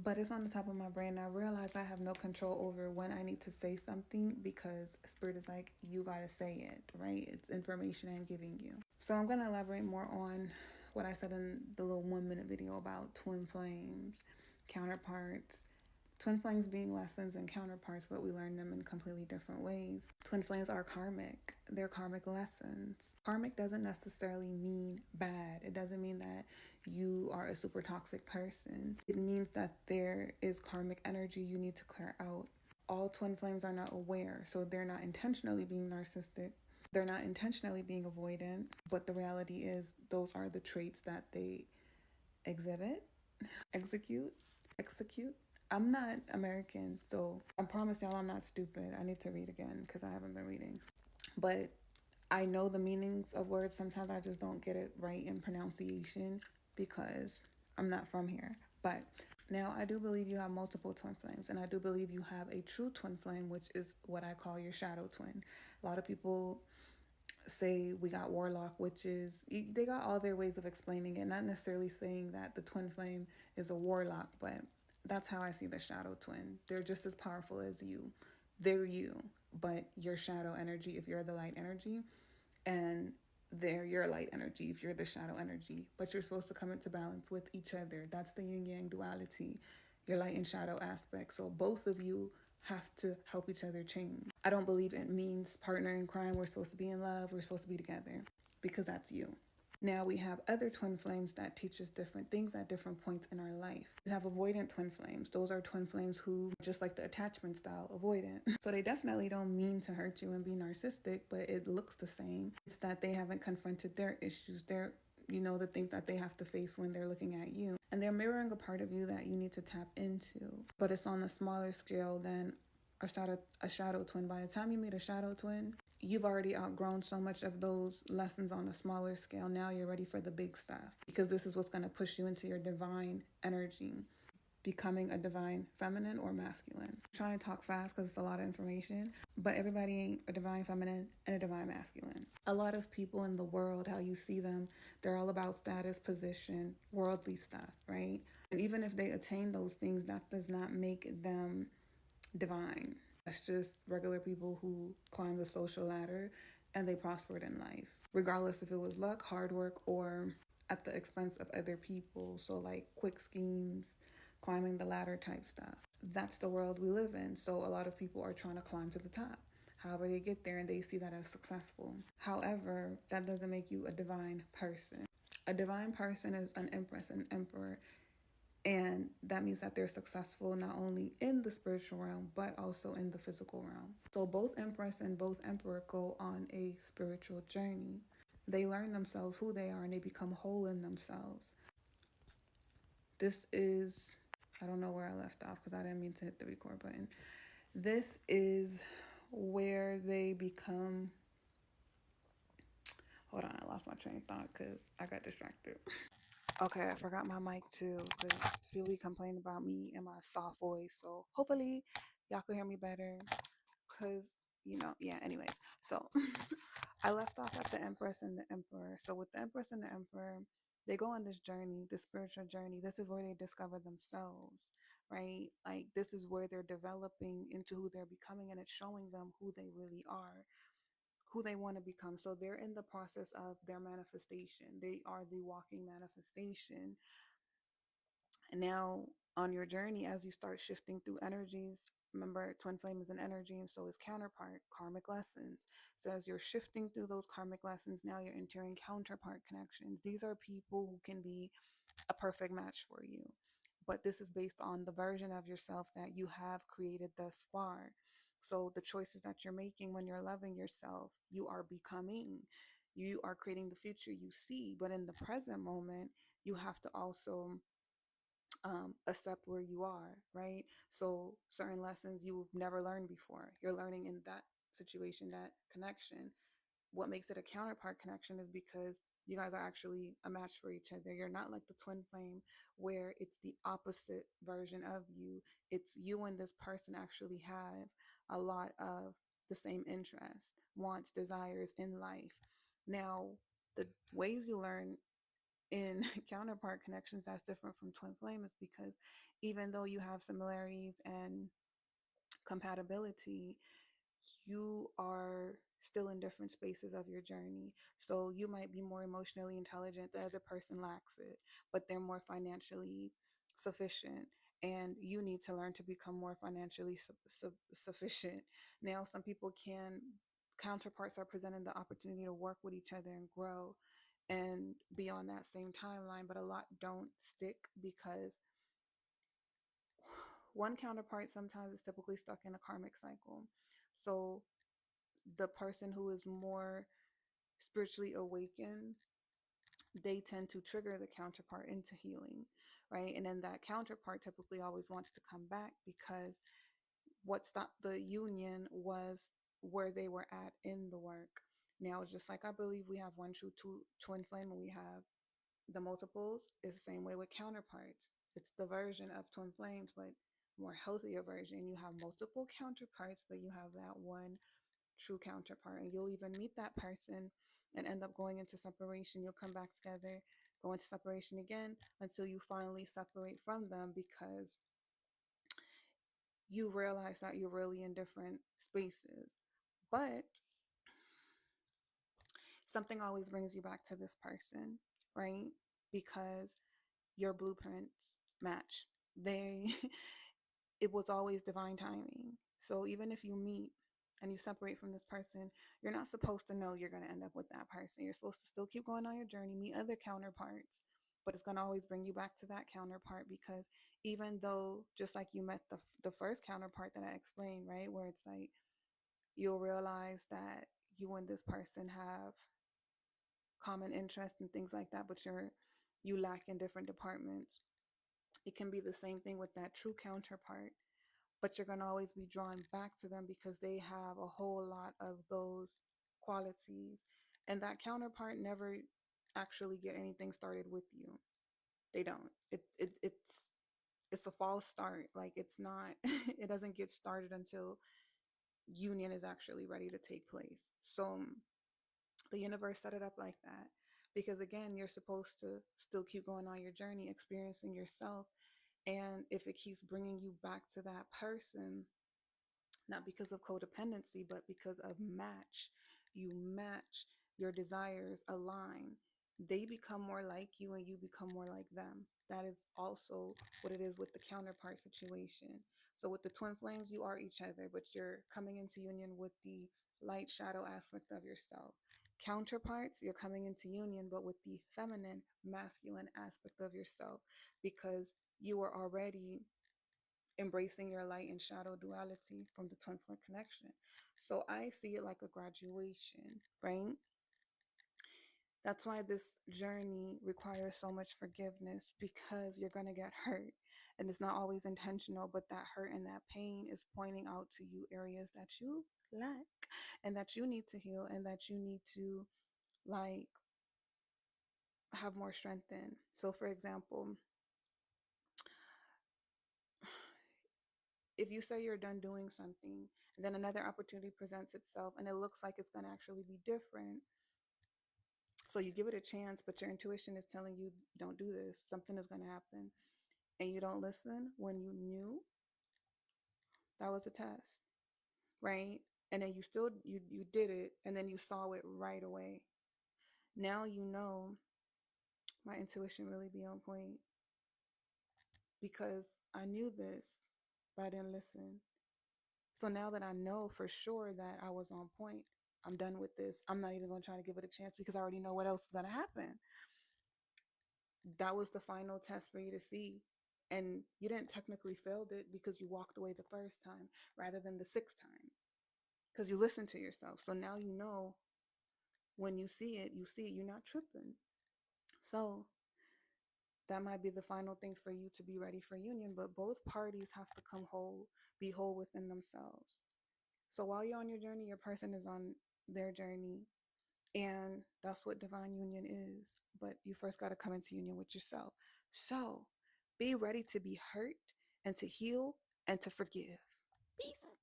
but it's on the top of my brain. I realize I have no control over when I need to say something because Spirit is like, you gotta say it, right? It's information I'm giving you. So I'm gonna elaborate more on what I said in the little 1 minute video about twin flames, counterparts, twin flames being lessons and counterparts, but we learn them in completely different ways. Twin flames are karmic. They're karmic lessons. Karmic doesn't necessarily mean bad. It doesn't mean that you are a super toxic person. It means that there is karmic energy you need to clear out. All twin flames are not aware, so they're not intentionally being narcissistic. They're not intentionally being avoidant, but the reality is those are the traits that they exhibit, execute. I'm not American, so I promise y'all I'm not stupid. I need to read again because I haven't been reading. But I know the meanings of words. Sometimes I just don't get it right in pronunciation because I'm not from here. But now I do believe you have multiple twin flames, and I do believe you have a true twin flame, which is what I call your shadow twin. A lot of people say we got warlock witches. They got all their ways of explaining it, not necessarily saying that the twin flame is a warlock, but that's how I see the shadow twin. They're just as powerful as you. They're you, but your shadow energy if you're the light energy, and they're your light energy if you're the shadow energy. But you're supposed to come into balance with each other. That's the yin yang duality, your light and shadow aspect. So both of you have to help each other change. I don't believe it means partner in crime. We're supposed to be in love. We're supposed to be together because that's you. Now we have other twin flames that teach us different things at different points in our life. You have avoidant twin flames. Those are twin flames who, just like the attachment style, avoidant. So they definitely don't mean to hurt you and be narcissistic, but it looks the same. It's that they haven't confronted their issues, the things that they have to face when they're looking at you. And they're mirroring a part of you that you need to tap into. But it's on a smaller scale than a shadow twin. By the time you meet a shadow twin, you've already outgrown so much of those lessons on a smaller scale. Now you're ready for the big stuff because this is what's going to push you into your divine energy, becoming a divine feminine or masculine. I'm trying to talk fast because it's a lot of information, but everybody ain't a divine feminine and a divine masculine. A lot of people in the world, how you see them, they're all about status, position, worldly stuff, right? And even if they attain those things, that does not make them divine. That's just regular people who climb the social ladder and they prospered in life, regardless if it was luck, hard work, or at the expense of other people. So like quick schemes, climbing the ladder type stuff. That's the world we live in. So a lot of people are trying to climb to the top. However they get there and they see that as successful. However, that doesn't make you a divine person. A divine person is an empress, an emperor, and that means that they're successful not only in the spiritual realm, but also in the physical realm. So both Empress and both Emperor go on a spiritual journey. They learn themselves who they are and they become whole in themselves. This is, I don't know where I left off because I didn't mean to hit the record button. This is where they become, hold on, I lost my train of thought because I got distracted. Okay, I forgot my mic too because people be complaining about me and my soft voice. So hopefully y'all can hear me better because, yeah, anyways. So I left off at the Empress and the Emperor. So with the Empress and the Emperor, they go on this journey, this spiritual journey. This is where they discover themselves, right? Like this is where they're developing into who they're becoming, and it's showing them who they really are, who they want to become. So they're in the process of their manifestation. They are the walking manifestation. And now on your journey, as you start shifting through energies, remember twin flame is an energy and so is counterpart, karmic lessons. So as you're shifting through those karmic lessons, now you're entering counterpart connections. These are people who can be a perfect match for you. But this is based on the version of yourself that you have created thus far. So the choices that you're making when you're loving yourself, you are becoming. You are creating the future you see. But in the present moment, you have to also accept where you are, right? So certain lessons you've never learned before, you're learning in that situation, that connection. What makes it a counterpart connection is because you guys are actually a match for each other. You're not like the twin flame where it's the opposite version of you. It's you and this person actually have a lot of the same interests, wants, desires in life. Now, the ways you learn in counterpart connections that's different from twin flame is because even though you have similarities and compatibility, you are still in different spaces of your journey. So you might be more emotionally intelligent, the other person lacks it, but they're more financially sufficient. And you need to learn to become more financially sufficient. Now, some people can, counterparts are presented the opportunity to work with each other and grow and be on that same timeline, but a lot don't stick because one counterpart sometimes is typically stuck in a karmic cycle. So the person who is more spiritually awakened, they tend to trigger the counterpart into healing, right? And then that counterpart typically always wants to come back because what stopped the union was where they were at in the work. Now, it's just like I believe we have one true twin flame and we have the multiples, is the same way with counterparts. It's the version of twin flames, but more healthier version. You have multiple counterparts, but you have that one true counterpart. And you'll even meet that person and end up going into separation. You'll come back together, go into separation again until you finally separate from them because you realize that you're really in different spaces. But something always brings you back to this person, right? Because your blueprints match. They it was always divine timing. So even if you meet and you separate from this person, you're not supposed to know you're going to end up with that person. You're supposed to still keep going on your journey, meet other counterparts, but it's going to always bring you back to that counterpart because even though just like you met the first counterpart that I explained, right, where it's like you'll realize that you and this person have common interests and things like that, but you lack in different departments. It can be the same thing with that true counterpart, but you're going to always be drawn back to them because they have a whole lot of those qualities. And that counterpart never actually get anything started with you. They don't. It's a false start. Like it's not it doesn't get started until union is actually ready to take place. So the universe set it up like that because again, you're supposed to still keep going on your journey, experiencing yourself. And if it keeps bringing you back to that person, not because of codependency, but because of match. You match, your desires align. They become more like you and you become more like them. That is also what it is with the counterpart situation. So with the twin flames, you are each other, but you're coming into union with the light shadow aspect of yourself. Counterparts, you're coming into union, but with the feminine, masculine aspect of yourself because you were already embracing your light and shadow duality from the twin flame connection. So I see it like a graduation, right? That's why this journey requires so much forgiveness because you're going to get hurt. And it's not always intentional, but that hurt and that pain is pointing out to you areas that you lack and that you need to heal and that you need to like have more strength in. So, for example, if you say you're done doing something and then another opportunity presents itself and it looks like it's going to actually be different, so you give it a chance, but your intuition is telling you don't do this, something is going to happen, and you don't listen when you knew that was a test, right? And then you did it and then you saw it right away. Now you know my intuition really be on point because I knew this, but I didn't listen. So now that I know for sure that I was on point, I'm done with this. I'm not even going to try to give it a chance because I already know what else is going to happen. That was the final test for you to see. And you didn't technically failed it because you walked away the first time rather than the sixth time because you listened to yourself. So now you know when you see it, you're not tripping. So that might be the final thing for you to be ready for union, but both parties have to come whole, be whole within themselves. So while you're on your journey, your person is on their journey. And that's what divine union is. But you first got to come into union with yourself. So be ready to be hurt and to heal and to forgive. Peace.